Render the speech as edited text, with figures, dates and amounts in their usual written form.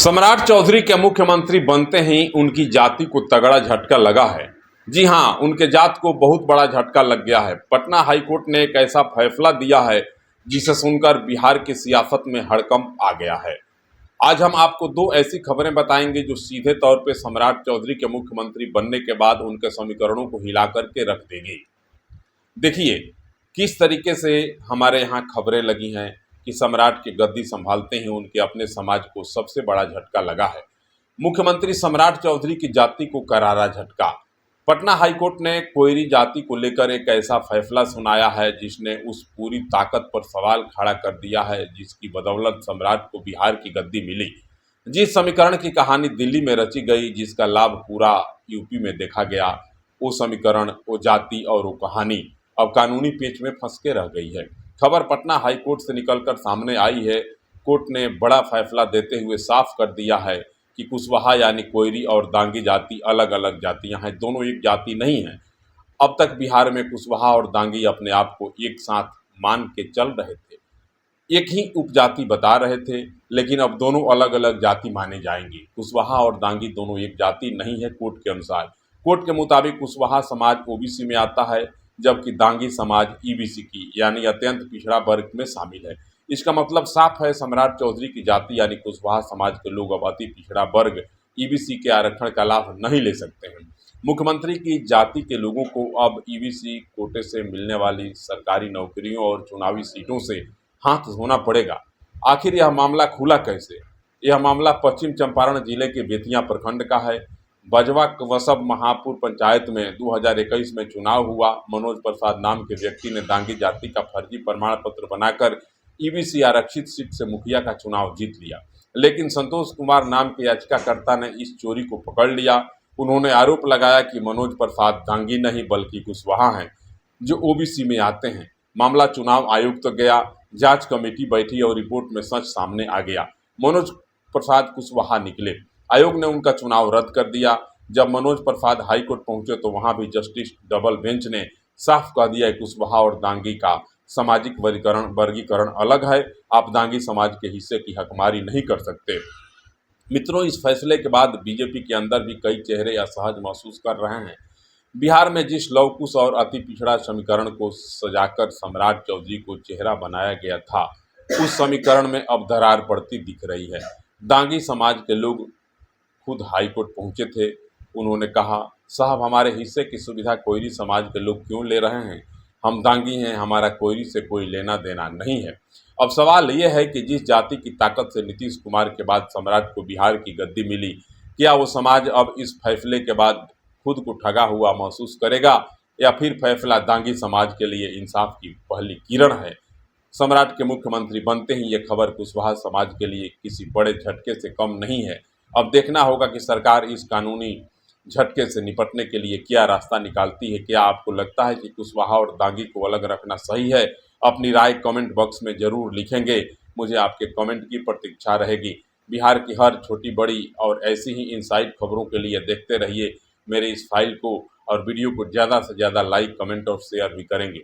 सम्राट चौधरी के मुख्यमंत्री बनते ही उनकी जाति को तगड़ा झटका लगा है। जी हां, उनके जात को बहुत बड़ा झटका लग गया है। पटना हाईकोर्ट ने एक ऐसा फैसला दिया है जिसे सुनकर बिहार की सियासत में हड़कंप आ गया है। आज हम आपको दो ऐसी खबरें बताएंगे जो सीधे तौर पे सम्राट चौधरी के मुख्यमंत्री बनने के बाद उनके समीकरणों को हिला करके रख देगी। देखिए किस तरीके से हमारे यहाँ खबरें लगी हैं कि सम्राट की गद्दी संभालते ही उनके अपने समाज को सबसे बड़ा झटका लगा है। मुख्यमंत्री सम्राट चौधरी की जाति को करारा झटका। पटना हाईकोर्ट ने कोयरी जाति को लेकर एक ऐसा फैसला सुनाया है जिसने उस पूरी ताकत पर सवाल खड़ा कर दिया है जिसकी बदौलत सम्राट को बिहार की गद्दी मिली। जिस समीकरण की कहानी दिल्ली में रची गई, जिसका लाभ पूरा यूपी में देखा गया, वो समीकरण, वो जाति और वो कहानी अब कानूनी पेच में फंस के रह गई है। खबर पटना हाई कोर्ट से निकलकर सामने आई है। कोर्ट ने बड़ा फैसला देते हुए साफ कर दिया है कि कुशवाहा यानी कोयरी और दांगी जाति अलग अलग जातियां हैं, दोनों एक जाति नहीं हैं। अब तक बिहार में कुशवाहा और दांगी अपने आप को एक साथ मान के चल रहे थे, एक ही उपजाति बता रहे थे, लेकिन अब दोनों अलग अलग जाति माने जाएंगे। कुशवाहा और दांगी दोनों एक जाति नहीं है। कोर्ट के अनुसार, कोर्ट के मुताबिक कुशवाहा समाज ओबीसी में आता है जबकि दांगी समाज ईबीसी की यानी अत्यंत पिछड़ा वर्ग में शामिल है। इसका मतलब साफ है, सम्राट चौधरी की जाति यानी कुशवाहा समाज के लोग अब अति पिछड़ा वर्ग ईबीसी के आरक्षण का लाभ नहीं ले सकते हैं। मुख्यमंत्री की जाति के लोगों को अब ईबीसी कोटे से मिलने वाली सरकारी नौकरियों और चुनावी सीटों से हाथ धोना पड़ेगा। आखिर यह मामला खुला कैसे? यह मामला पश्चिम चंपारण जिले के बेतिया प्रखंड का है। बजवा वसब महापुर पंचायत में 2021 में चुनाव हुआ। मनोज प्रसाद नाम के व्यक्ति ने दांगी जाति का फर्जी प्रमाण पत्र बनाकर ईबीसी आरक्षित सीट से मुखिया का चुनाव जीत लिया, लेकिन संतोष कुमार नाम के याचिकाकर्ता ने इस चोरी को पकड़ लिया। उन्होंने आरोप लगाया कि मनोज प्रसाद दांगी नहीं बल्कि कुशवाहा हैं जो ओबीसी में आते हैं। मामला चुनाव आयोग तक गया, जांच कमेटी बैठी और रिपोर्ट में सच सामने आ गया। मनोज प्रसाद कुशवाहा निकले। आयोग ने उनका चुनाव रद्द कर दिया। जब मनोज प्रसाद हाईकोर्ट पहुंचे तो वहां भी जस्टिस डबल बेंच ने साफ कह दिया कि कुशवाहा और दांगी का सामाजिक वर्गीकरण अलग है। आप दांगी समाज के हिस्से की हकमारी नहीं कर सकते। मित्रों, इस फैसले के बाद बीजेपी के अंदर भी कई चेहरे असहज महसूस कर रहे हैं। बिहार में जिस लवकुश और अति पिछड़ा समीकरण को सजाकर सम्राट चौधरी को चेहरा बनाया गया था, उस समीकरण में अब दरार पड़ती दिख रही है। दांगी समाज के लोग खुद हाईकोर्ट पहुंचे थे। उन्होंने कहा, साहब हमारे हिस्से की सुविधा कोयरी समाज के लोग क्यों ले रहे हैं? हम दांगी हैं, हमारा कोयरी से कोई लेना देना नहीं है। अब सवाल यह है कि जिस जाति की ताकत से नीतीश कुमार के बाद सम्राट को बिहार की गद्दी मिली, क्या वो समाज अब इस फैसले के बाद खुद को ठगा हुआ महसूस करेगा या फिर फैसला दांगी समाज के लिए इंसाफ की पहली किरण है? सम्राट के मुख्यमंत्री बनते ही ये खबर कुशवाहा समाज के लिए किसी बड़े झटके से कम नहीं है। अब देखना होगा कि सरकार इस कानूनी झटके से निपटने के लिए क्या रास्ता निकालती है। क्या आपको लगता है कि कुशवाहा और दांगी को अलग रखना सही है? अपनी राय कमेंट बॉक्स में ज़रूर लिखेंगे। मुझे आपके कमेंट की प्रतीक्षा रहेगी। बिहार की हर छोटी बड़ी और ऐसी ही इनसाइड खबरों के लिए देखते रहिए मेरे इस फाइल को, और वीडियो को ज़्यादा से ज़्यादा लाइक, कमेंट और शेयर भी करेंगे।